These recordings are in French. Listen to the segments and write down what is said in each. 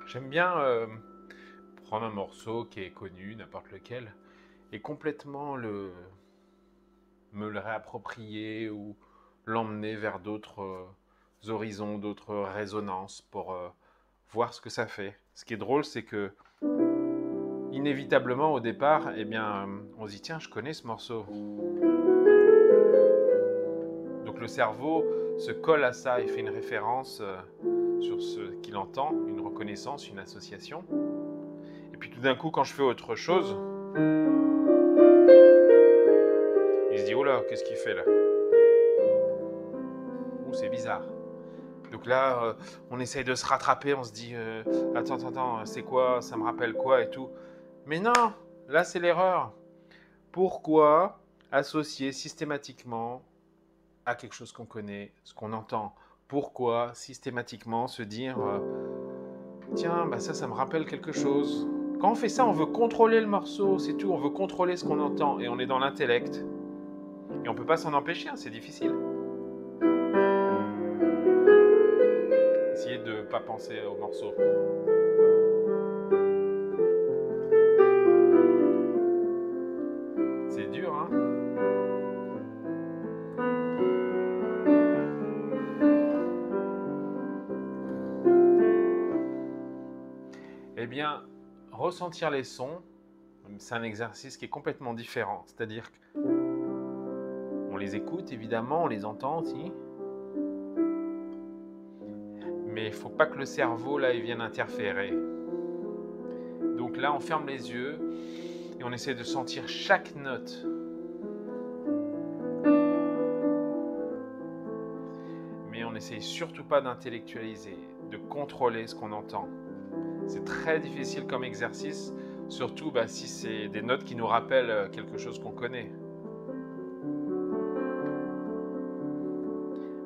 J'aime bien prendre un morceau qui est connu, n'importe lequel, et complètement me le réapproprier ou l'emmener vers d'autres horizons, d'autres résonances pour voir ce que ça fait. Ce qui est drôle, c'est que inévitablement au départ, eh bien, on se dit tiens, je connais ce morceau. Donc le cerveau se colle à ça et fait une référence sur ce qu'il entend, une reconnaissance, une association. Et puis tout d'un coup, quand je fais autre chose, il se dit, oh là, qu'est-ce qu'il fait là? Ouh, c'est bizarre. Donc là, on essaye de se rattraper, on se dit, attends, c'est quoi? Ça me rappelle quoi et tout. Mais non, là c'est l'erreur. Pourquoi associer systématiquement à quelque chose qu'on connaît, ce qu'on entend? Pourquoi systématiquement se dire, tiens, bah ça me rappelle quelque chose? Quand on fait ça, on veut contrôler le morceau, c'est tout, on veut contrôler ce qu'on entend et on est dans l'intellect. Et on ne peut pas s'en empêcher, hein, c'est difficile. Essayez de ne pas penser au morceau. C'est dur, hein? Eh bien, ressentir les sons, c'est un exercice qui est complètement différent. C'est-à-dire qu'on les écoute, évidemment, on les entend aussi. Mais il ne faut pas que le cerveau, là, il vienne interférer. Donc là, on ferme les yeux et on essaie de sentir chaque note. Mais on n'essaye surtout pas d'intellectualiser, de contrôler ce qu'on entend. C'est très difficile comme exercice, surtout si c'est des notes qui nous rappellent quelque chose qu'on connaît.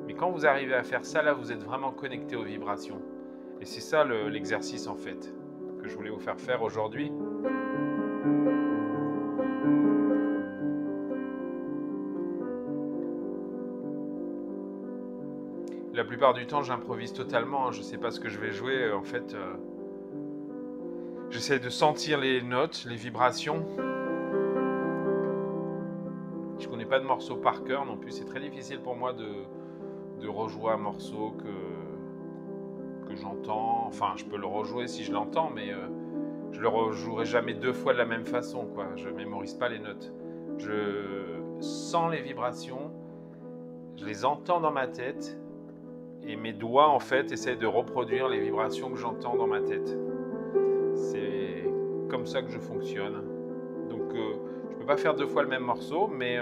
Mais quand vous arrivez à faire ça, là, vous êtes vraiment connecté aux vibrations. Et c'est ça l'exercice, en fait, que je voulais vous faire faire aujourd'hui. La plupart du temps, j'improvise totalement, hein, je ne sais pas ce que je vais jouer, en fait. J'essaie de sentir les notes, les vibrations. Je ne connais pas de morceaux par cœur non plus, c'est très difficile pour moi de rejouer un morceau que j'entends. Enfin, je peux le rejouer si je l'entends, mais je le rejouerai jamais deux fois de la même façon, quoi. Je mémorise pas les notes. Je sens les vibrations, je les entends dans ma tête, et mes doigts, en fait, essaient de reproduire les vibrations que j'entends dans ma tête. C'est comme ça que je fonctionne. Donc, je peux pas faire deux fois le même morceau, mais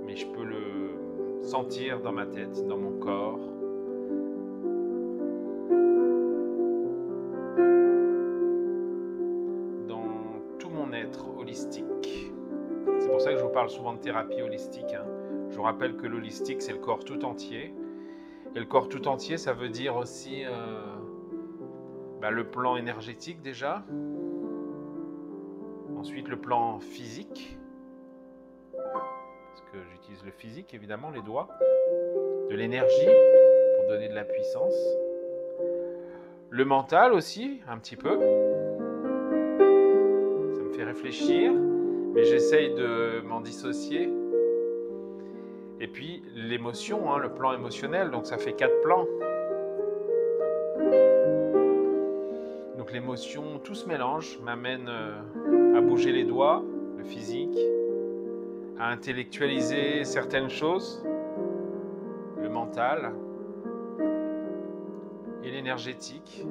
je peux le sentir dans ma tête, dans mon corps. Dans tout mon être holistique. C'est pour ça que je vous parle souvent de thérapie holistique, hein. Je vous rappelle que l'holistique, c'est le corps tout entier. Et le corps tout entier, ça veut dire aussi le plan énergétique déjà. Ensuite, le plan physique. Parce que j'utilise le physique, évidemment, les doigts. De l'énergie pour donner de la puissance. Le mental aussi, un petit peu. Ça me fait réfléchir, mais j'essaye de m'en dissocier. Et puis l'émotion, hein, le plan émotionnel, donc ça fait 4 plans. Donc l'émotion, tout se mélange, m'amène à bouger les doigts, le physique, à intellectualiser certaines choses, le mental et l'énergétique.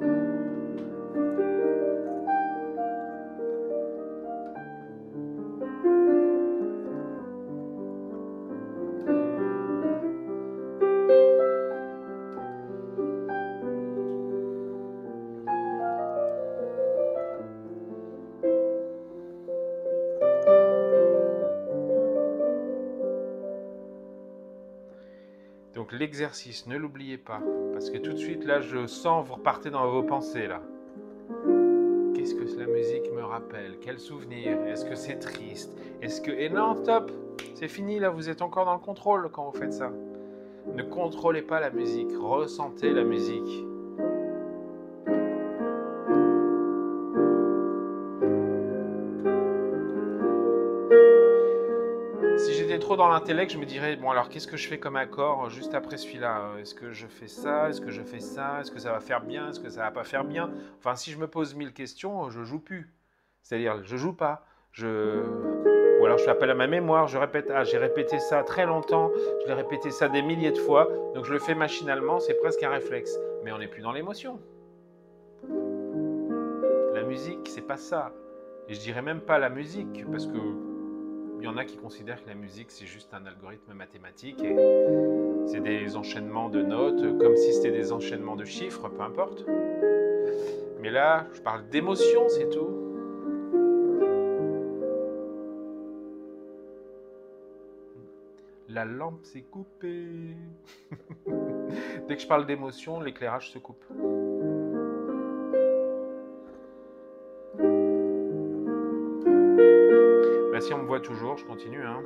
Donc l'exercice, ne l'oubliez pas, parce que tout de suite là, je sens vous repartez dans vos pensées là. Qu'est-ce que la musique me rappelle? Quel souvenir? Est-ce que c'est triste? Est-ce que... Et non, stop! C'est fini là, vous êtes encore dans le contrôle quand vous faites ça. Ne contrôlez pas la musique, ressentez la musique. Si j'étais trop dans l'intellect, je me dirais, bon alors qu'est-ce que je fais comme accord juste après celui-là? Est-ce que je fais ça? Est-ce que je fais ça? Est-ce que ça va faire bien? Est-ce que ça va pas faire bien? Enfin, si je me pose 1000 questions, je joue plus. C'est-à-dire, je joue pas. Ou alors je fais appel à ma mémoire, je répète, ah j'ai répété ça très longtemps, je l'ai répété ça des milliers de fois, donc je le fais machinalement, c'est presque un réflexe. Mais on n'est plus dans l'émotion. La musique, c'est pas ça. Et je dirais même pas la musique, parce que il y en a qui considèrent que la musique, c'est juste un algorithme mathématique et c'est des enchaînements de notes, comme si c'était des enchaînements de chiffres, peu importe. Mais là, je parle d'émotion, c'est tout. La lampe s'est coupée. Dès que je parle d'émotion, l'éclairage se coupe. Ben, si on me voit toujours, je continue. Hein.